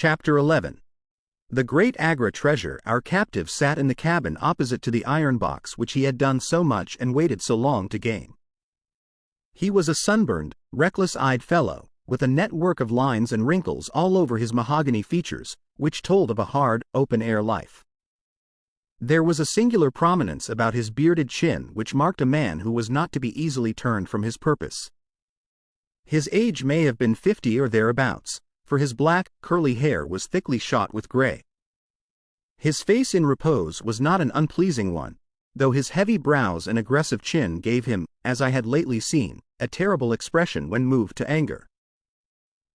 Chapter 11. The great Agra treasure. Our captive sat in the cabin opposite to the iron box which he had done so much and waited so long to gain. He was a sunburned, reckless-eyed fellow, with a network of lines and wrinkles all over his mahogany features, which told of a hard, open-air life. There was a singular prominence about his bearded chin which marked a man who was not to be easily turned from his purpose. His age may have been 50 or thereabouts, for his black, curly hair was thickly shot with gray. His face in repose was not an unpleasing one, though his heavy brows and aggressive chin gave him, as I had lately seen, a terrible expression when moved to anger.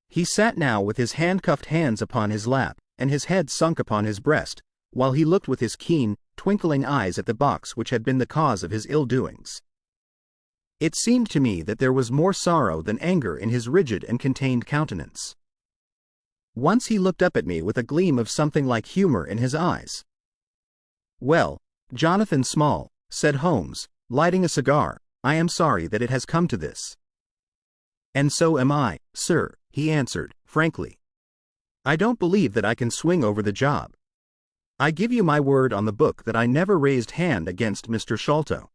He sat now with his handcuffed hands upon his lap, and his head sunk upon his breast, while he looked with his keen, twinkling eyes at the box which had been the cause of his ill-doings. It seemed to me that there was more sorrow than anger in his rigid and contained countenance. Once he looked up at me with a gleam of something like humor in his eyes. "Well, Jonathan Small," said Holmes, lighting a cigar, "I am sorry that it has come to this." "And so am I, sir," he answered, frankly. "I don't believe that I can swing over the job. I give you my word on the book that I never raised hand against Mr. Sholto.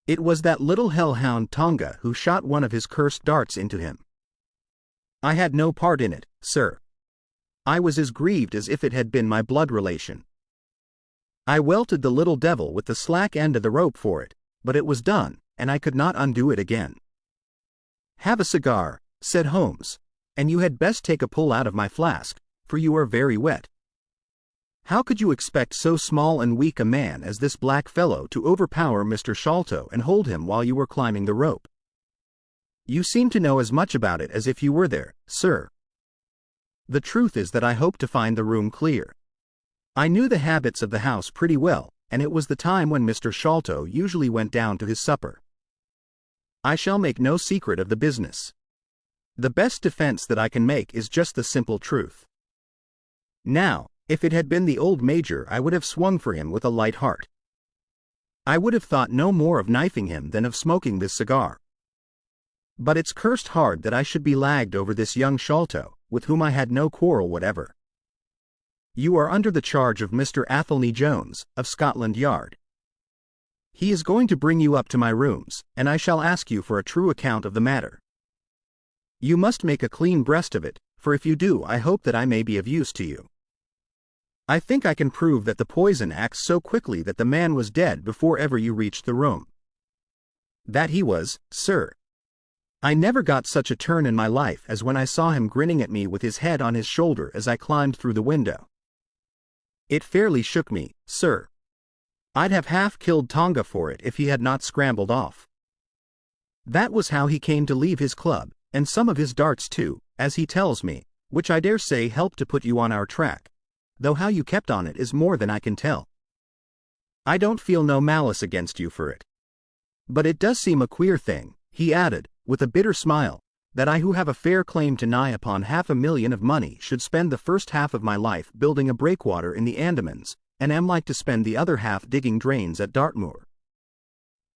It was that little hellhound Tonga who shot one of his cursed darts into him. I had no part in it, sir. I was as grieved as if it had been my blood relation. I welted the little devil with the slack end of the rope for it, but it was done, and I could not undo it again." "Have a cigar," said Holmes, "and you had best take a pull out of my flask, for you are very wet. How could you expect so small and weak a man as this black fellow to overpower Mr. Sholto and hold him while you were climbing the rope? You seem to know as much about it as if you were there, sir. The truth is that I hoped to find the room clear. I knew the habits of the house pretty well, and it was the time when Mr. Sholto usually went down to his supper. I shall make no secret of the business. The best defense that I can make is just the simple truth. Now, if it had been the old Major, I would have swung for him with a light heart. I would have thought no more of knifing him than of smoking this cigar. But it's cursed hard that I should be lagged over this young Sholto, with whom I had no quarrel whatever. You are under the charge of Mr. Athelney Jones, of Scotland Yard. He is going to bring you up to my rooms, and I shall ask you for a true account of the matter. You must make a clean breast of it, for if you do I hope that I may be of use to you. I think I can prove that the poison acts so quickly that the man was dead before ever you reached the room. That he was, sir. I never got such a turn in my life as when I saw him grinning at me with his head on his shoulder as I climbed through the window. It fairly shook me, sir. I'd have half killed Tonga for it if he had not scrambled off. That was how he came to leave his club, and some of his darts too, as he tells me, which I dare say helped to put you on our track, though how you kept on it is more than I can tell. I don't feel no malice against you for it. But it does seem a queer thing," he added, with a bitter smile, "that I who have a fair claim to nigh upon $500,000 of money should spend the first half of my life building a breakwater in the Andamans, and am like to spend the other half digging drains at Dartmoor.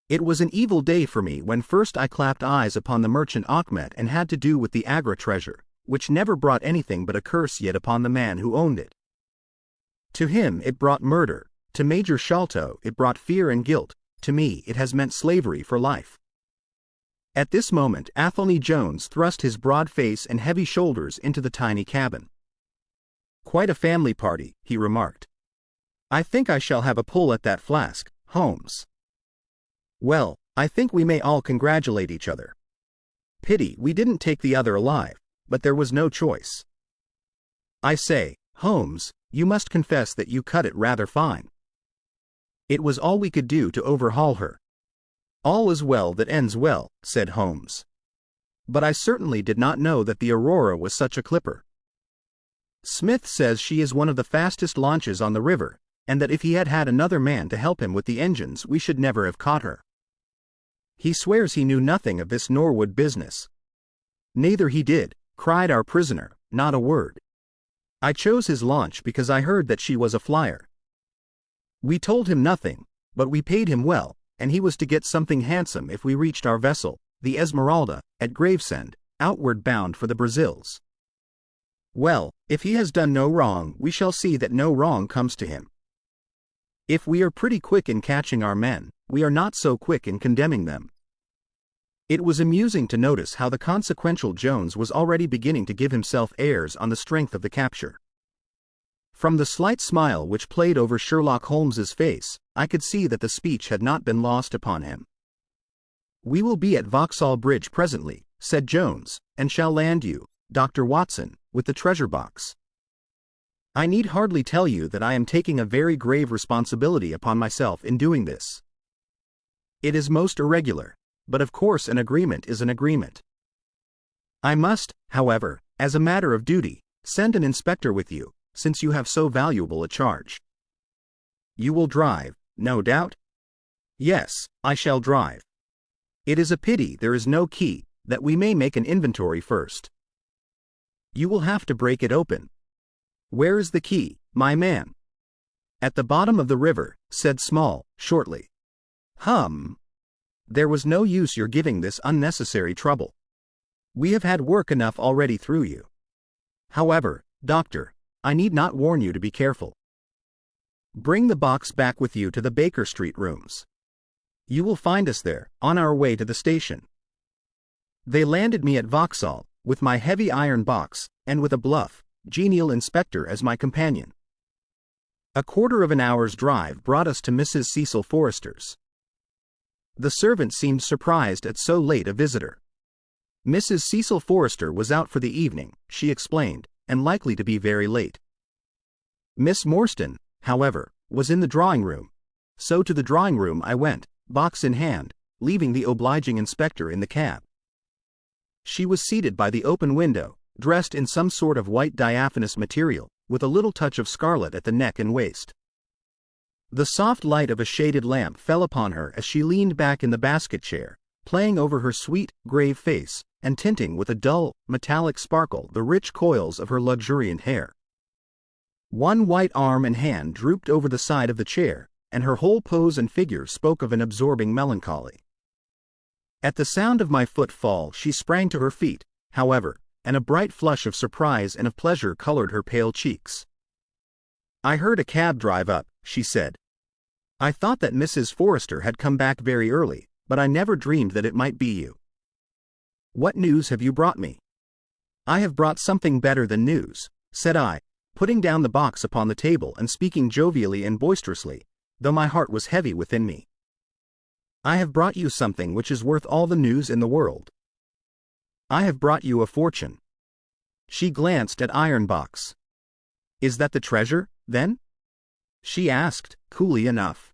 It was an evil day for me when first I clapped eyes upon the merchant Achmet and had to do with the Agra treasure, which never brought anything but a curse yet upon the man who owned it. To him it brought murder, to Major Sholto it brought fear and guilt, to me it has meant slavery for life." At this moment Athelney Jones thrust his broad face and heavy shoulders into the tiny cabin. "Quite a family party," he remarked. "I think I shall have a pull at that flask, Holmes." "Well, I think we may all congratulate each other. Pity we didn't take the other alive, but there was no choice. I say, Holmes, you must confess that you cut it rather fine." "It was all we could do to overhaul her." "All is well that ends well," said Holmes. "But I certainly did not know that the Aurora was such a clipper. Smith says she is one of the fastest launches on the river, and that if he had had another man to help him with the engines we should never have caught her. He swears he knew nothing of this Norwood business." "Neither he did," cried our prisoner, "not a word. I chose his launch because I heard that she was a flyer. We told him nothing, but we paid him well, and he was to get something handsome if we reached our vessel, the Esmeralda, at Gravesend, outward bound for the Brazils. Well, if he has done no wrong, we shall see that no wrong comes to him. If we are pretty quick in catching our men, we are not so quick in condemning them." It was amusing to notice how the consequential Jones was already beginning to give himself airs on the strength of the capture. From the slight smile which played over Sherlock Holmes's face, I could see that the speech had not been lost upon him. "We will be at Vauxhall Bridge presently," said Jones, "and shall land you, Dr. Watson, with the treasure box. I need hardly tell you that I am taking a very grave responsibility upon myself in doing this. It is most irregular, but of course an agreement is an agreement. I must, however, as a matter of duty, send an inspector with you, since you have so valuable a charge. You will drive, no doubt?" "Yes, I shall drive. It is a pity there is no key, that we may make an inventory first." "You will have to break it open." "Where is the key, my man?" "At the bottom of the river," said Small, shortly. There was no use your giving this unnecessary trouble. We have had work enough already through you. However, Doctor, I need not warn you to be careful. Bring the box back with you to the Baker Street rooms. You will find us there, on our way to the station." They landed me at Vauxhall, with my heavy iron box, and with a bluff, genial inspector as my companion. A quarter of an hour's drive brought us to Mrs. Cecil Forrester's. The servant seemed surprised at so late a visitor. Mrs. Cecil Forrester was out for the evening, she explained, and likely to be very late. Miss Morstan, however, was in the drawing-room, so to the drawing-room I went, box in hand, leaving the obliging inspector in the cab. She was seated by the open window, dressed in some sort of white diaphanous material, with a little touch of scarlet at the neck and waist. The soft light of a shaded lamp fell upon her as she leaned back in the basket chair, playing over her sweet, grave face, and tinting with a dull, metallic sparkle the rich coils of her luxuriant hair. One white arm and hand drooped over the side of the chair, and her whole pose and figure spoke of an absorbing melancholy. At the sound of my footfall she sprang to her feet, however, and a bright flush of surprise and of pleasure colored her pale cheeks. "I heard a cab drive up," she said. "I thought that Mrs. Forrester had come back very early, but I never dreamed that it might be you. What news have you brought me?" "I have brought something better than news," said I, putting down the box upon the table and speaking jovially and boisterously, though my heart was heavy within me. "I have brought you something which is worth all the news in the world. I have brought you a fortune." She glanced at Ironbox. "Is that the treasure, then?" she asked, coolly enough.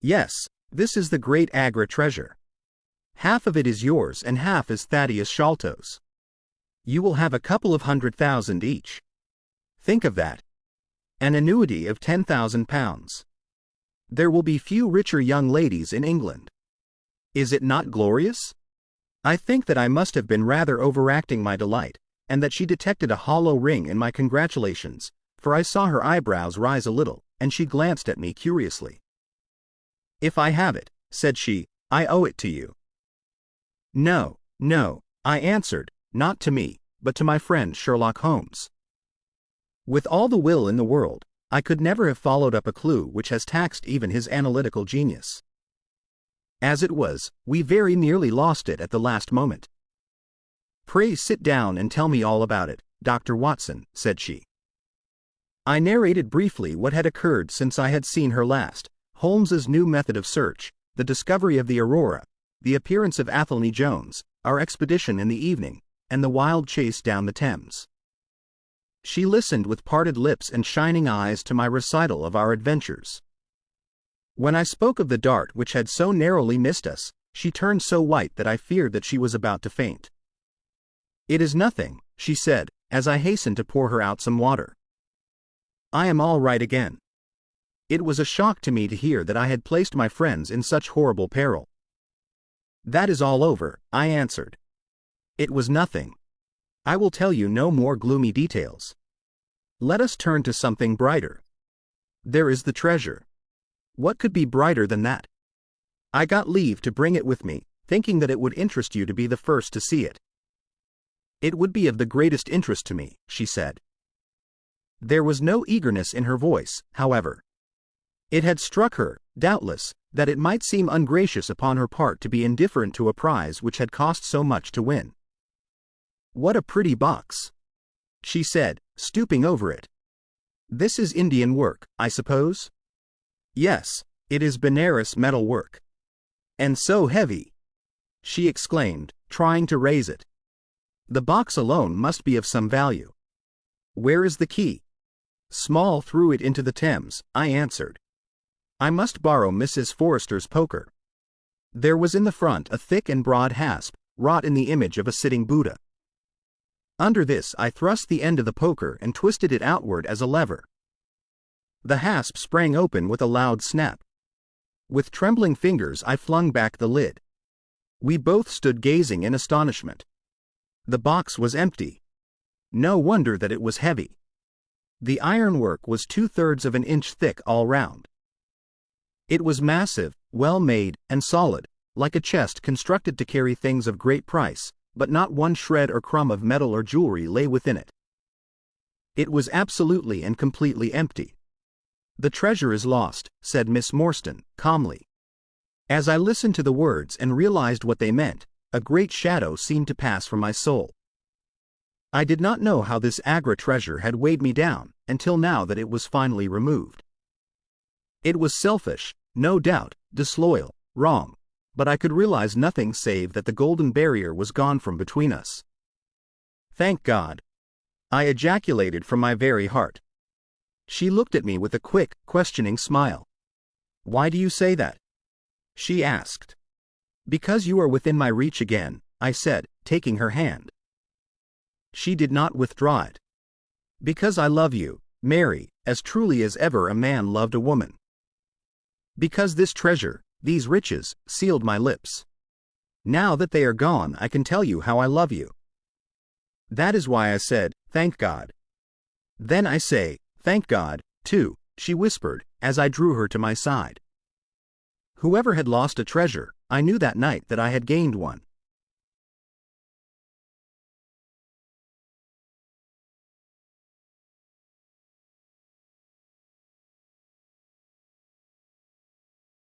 "Yes, this is the great Agra treasure. Half of it is yours and half is Thaddeus Sholto's. You will have a couple of £100,000 each. Think of that. An annuity of £10,000. There will be few richer young ladies in England. Is it not glorious?" I think that I must have been rather overacting my delight, and that she detected a hollow ring in my congratulations, for I saw her eyebrows rise a little, and she glanced at me curiously. "If I have it," said she, "I owe it to you." "No, no," I answered, "not to me, but to my friend Sherlock Holmes." With all the will in the world, I could never have followed up a clue which has taxed even his analytical genius. As it was, we very nearly lost it at the last moment. "Pray sit down and tell me all about it, Dr. Watson," said she. I narrated briefly what had occurred since I had seen her last, Holmes's new method of search, the discovery of the Aurora, the appearance of Athelney Jones, our expedition in the evening, and the wild chase down the Thames. She listened with parted lips and shining eyes to my recital of our adventures. When I spoke of the dart which had so narrowly missed us, she turned so white that I feared that she was about to faint. "It is nothing," she said, as I hastened to pour her out some water. "I am all right again. It was a shock to me to hear that I had placed my friends in such horrible peril." "That is all over," I answered. "It was nothing. I will tell you no more gloomy details. Let us turn to something brighter. There is the treasure. What could be brighter than that? I got leave to bring it with me, thinking that it would interest you to be the first to see it." It would be of the greatest interest to me, she said. There was no eagerness in her voice, however. It had struck her, doubtless, that it might seem ungracious upon her part to be indifferent to a prize which had cost so much to win. "What a pretty box," she said, stooping over it. "This is Indian work, I suppose?" "Yes, it is Benares metal work." "And so heavy," she exclaimed, trying to raise it. "The box alone must be of some value. Where is the key?" "Small threw it into the Thames," I answered. "I must borrow Mrs. Forrester's poker." There was in the front a thick and broad hasp, wrought in the image of a sitting Buddha. Under this I thrust the end of the poker and twisted it outward as a lever. The hasp sprang open with a loud snap. With trembling fingers I flung back the lid. We both stood gazing in astonishment. The box was empty. No wonder that it was heavy. The ironwork was 2/3 of an inch thick all round. It was massive, well made, and solid, like a chest constructed to carry things of great price, but not one shred or crumb of metal or jewelry lay within it. It was absolutely and completely empty. "The treasure is lost," said Miss Morstan, calmly. As I listened to the words and realized what they meant, a great shadow seemed to pass from my soul. I did not know how this Agra treasure had weighed me down, until now that it was finally removed. It was selfish, no doubt, disloyal, wrong, but I could realize nothing save that the golden barrier was gone from between us. "Thank God!" I ejaculated from my very heart. She looked at me with a quick, questioning smile. "Why do you say that?" she asked. "Because you are within my reach again," I said, taking her hand. She did not withdraw it. "Because I love you, Mary, as truly as ever a man loved a woman. Because this treasure, these riches, sealed my lips. Now that they are gone, I can tell you how I love you. That is why I said, thank God. Then I say, thank God, too," she whispered, as I drew her to my side. Whoever had lost a treasure, I knew that night that I had gained one.